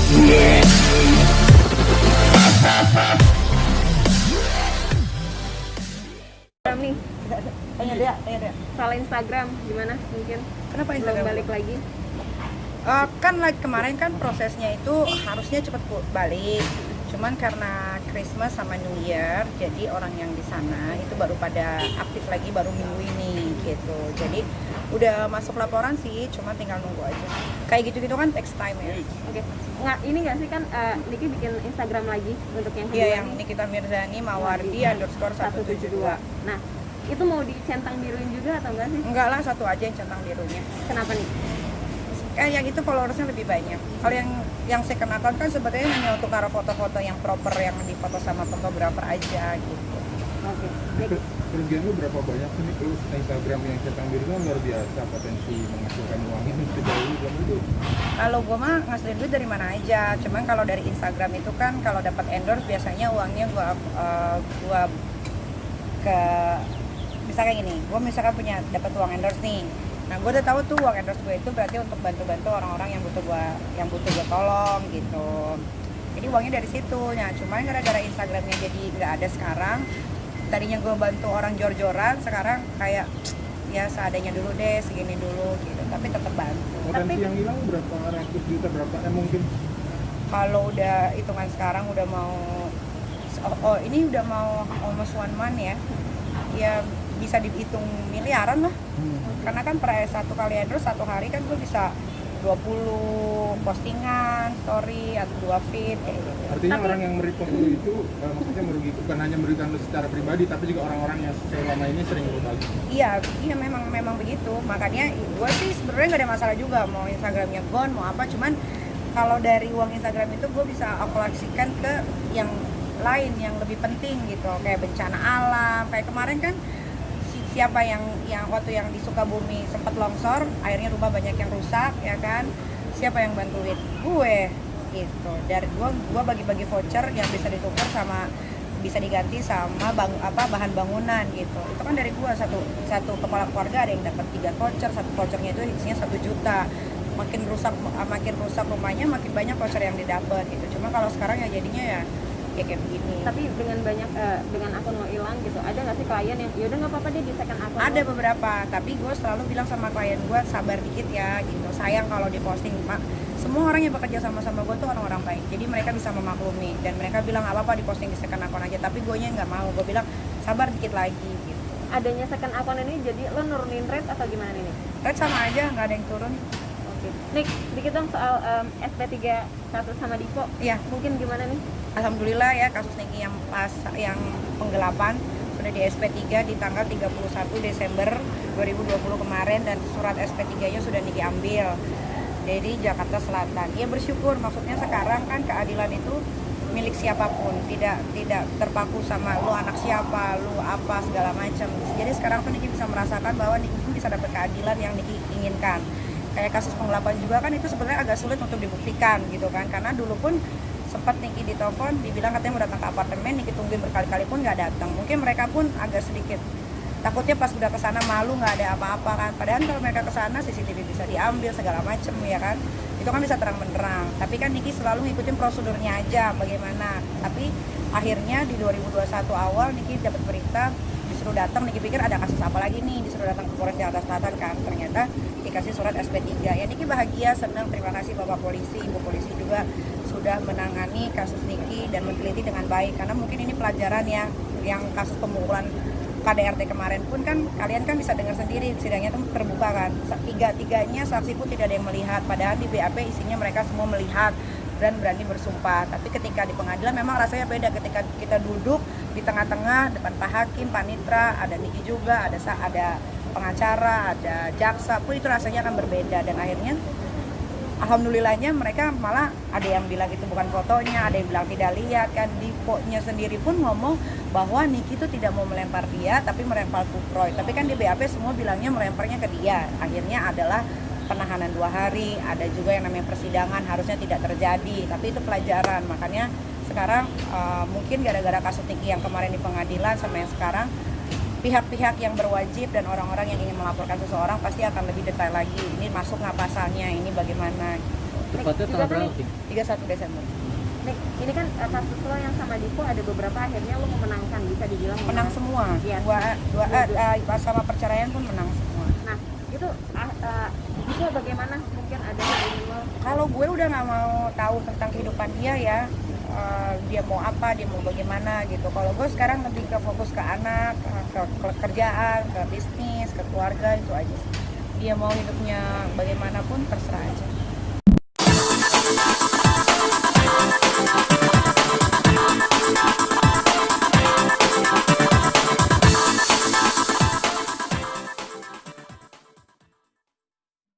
Nih, Tanya dia. salah Instagram gimana mungkin? Kenapa Belum Instagram? balik lagi. Kan like kemarin kan prosesnya itu harusnya cepet balik. Cuman karena Christmas sama New Year, jadi orang yang di sana itu baru pada aktif lagi baru minggu ini gitu. Jadi udah masuk laporan sih, cuma tinggal nunggu aja. Kayak gitu-gitu kan takes time ya. Oke. Nggak, ini nggak sih kan Niki bikin Instagram lagi untuk yang kedua Iya, yang nih, Nikita Mirzani Mawardi _172. Nah, itu mau dicentang biruin juga atau enggak sih? Enggak lah, satu aja yang centang birunya. Kenapa nih? Yang itu followersnya lebih banyak. Kalau yang second account kan sebenarnya hanya untuk taruh foto-foto yang proper yang difoto sama fotografer aja gitu. Oke. Nik, Kerugian lu berapa banyak sih nih? Terus Instagram yang centang biru kan luar biasa potensi menghasilkan uangnya mesti dahulu belum itu. Kalau gua mah ngasilin duit dari mana aja. Cuman kalau dari Instagram itu kan kalau dapat endorse biasanya uangnya gua ke misalkan gini, gua misalkan punya dapat uang endorse nih. Nah, gue udah tahu tuh uang endorse gue itu berarti untuk bantu-bantu orang-orang yang butuh gue tolong gitu. Jadi uangnya dari situ. Nah, cuman gara-gara Instagramnya jadi nggak ada sekarang. Tadinya gue bantu orang jor-joran, sekarang kayak ya seadanya dulu deh, segini dulu gitu. Tapi tetap bantu. Potensi yang hilang berapa ratus juta, berapa mungkin? Kalau udah hitungan sekarang udah mau ini udah mau almost 1 month ya. Ya bisa dihitung miliaran lah. Karena kan per satu kali endorse satu hari kan gue bisa 20 postingan, story, atau 2 feed kayak gitu. Artinya orang yang merepost lu itu maksudnya merugikan, bukan hanya merugikan lu secara pribadi, tapi juga orang-orang yang selama ini sering lu bagi. Iya memang begitu. Makanya gue sih sebenarnya nggak ada masalah juga mau Instagramnya gone mau apa. Cuman kalau dari uang Instagram itu gue bisa alokasikan ke yang lain yang lebih penting gitu, kayak bencana alam. Kayak kemarin kan siapa yang waktu yang di Sukabumi sempat longsor, akhirnya rumah banyak yang rusak ya kan, siapa yang bantuin? Gue gitu. Dari gue bagi-bagi voucher yang bisa ditukar sama bisa diganti sama bahan bangunan gitu. Itu kan dari gue satu kepala keluarga ada yang dapat 3 voucher, satu vouchernya itu isinya 1 juta. Makin rusak rumahnya makin banyak voucher yang didapat gitu. Cuma kalau sekarang ya jadinya ya kayak begini. tapi dengan banyak dengan akun lo hilang gitu, ada nggak sih klien yang yaudah nggak apa-apa deh di second akun Ada lo? beberapa, tapi gue selalu bilang sama klien gue sabar dikit ya gitu. Sayang kalau diposting, Mak. Semua orang yang bekerja sama gue tuh orang-orang baik, jadi mereka bisa memaklumi dan mereka bilang apa-apa diposting di second akun aja. Tapi gue nya nggak mau, gue bilang sabar dikit lagi gitu. Adanya second akun ini jadi lo nurunin rate atau gimana nih? Rate sama aja, nggak ada yang turun. Oke. Nik, sedikit dong soal SP3 kasus sama Dipo. Iya. Mungkin gimana nih? Alhamdulillah ya, kasus Niki yang penggelapan sudah di SP3 di tanggal 31 Desember 2020 kemarin, dan surat SP3-nya sudah Niki ambil dari Jakarta Selatan. Ya bersyukur, maksudnya sekarang kan keadilan itu milik siapapun, tidak terpaku sama lu anak siapa, lu apa segala macam. Jadi sekarang tuh Niki bisa merasakan bahwa Niki bisa dapat keadilan yang Niki inginkan. Kayak kasus penggelapan juga kan itu sebenarnya agak sulit untuk dibuktikan gitu kan, karena dulu pun sempat Niki ditelepon, dibilang katanya mau datang ke apartemen, Niki tungguin berkali-kali pun nggak datang. Mungkin mereka pun agak sedikit takutnya pas udah kesana malu nggak ada apa-apa kan. Padahal kalau mereka kesana CCTV bisa diambil segala macem ya kan. Itu kan bisa terang benderang. Tapi kan Niki selalu ngikutin prosedurnya aja bagaimana. Tapi akhirnya di 2021 awal Niki dapat berita disuruh datang. Niki pikir ada kasus apa lagi nih, disuruh datang ke Polres Jakarta Selatan kan. Ternyata dikasih surat SP3. Ya Niki bahagia, senang, terima kasih Bapak Polisi, Ibu Polisi juga sudah menangani kasus Niki dan meneliti dengan baik, karena mungkin ini pelajaran yang kasus pemukulan KDRT kemarin pun kan kalian kan bisa dengar sendiri, sidangnya itu terbuka kan, tiga-tiganya saksi pun tidak ada yang melihat, padahal di BAP isinya mereka semua melihat dan berani bersumpah. Tapi ketika di pengadilan memang rasanya beda, ketika kita duduk di tengah-tengah depan Pak Hakim, Panitra, ada Niki juga, ada pengacara, ada jaksa pun, itu rasanya akan berbeda. Dan akhirnya alhamdulillahnya mereka malah ada yang bilang itu bukan fotonya, ada yang bilang tidak lihat kan. Dipo-nya sendiri pun ngomong bahwa Niki itu tidak mau melempar dia tapi melempar Kuproy. Tapi kan di BAP semua bilangnya melemparnya ke dia. Akhirnya adalah penahanan 2 hari, ada juga yang namanya persidangan harusnya tidak terjadi, tapi itu pelajaran. Makanya sekarang mungkin gara-gara kasus Niki yang kemarin di pengadilan sama yang sekarang, pihak-pihak yang berwajib dan orang-orang yang ingin melaporkan seseorang pasti akan lebih detail lagi. Ini masuk nggak pasalnya, ini bagaimana. Tepatnya Juga tanggal kan berapa sih? 31 Desember. Nik, ini kan kasus lo yang sama Dipo ada beberapa akhirnya lo memenangkan, bisa dibilang Menang semua. Iya. Sama perceraian pun menang semua. Nah itu Dipo bagaimana, mungkin ada yang ingin lo Kalau gue udah nggak mau tahu tentang kehidupan dia ya, dia mau apa, dia mau bagaimana gitu. Kalau gue sekarang lebih ke fokus ke anak, ke kerjaan, ke bisnis, ke keluarga, itu aja sih. Dia mau hidupnya bagaimanapun terserah aja.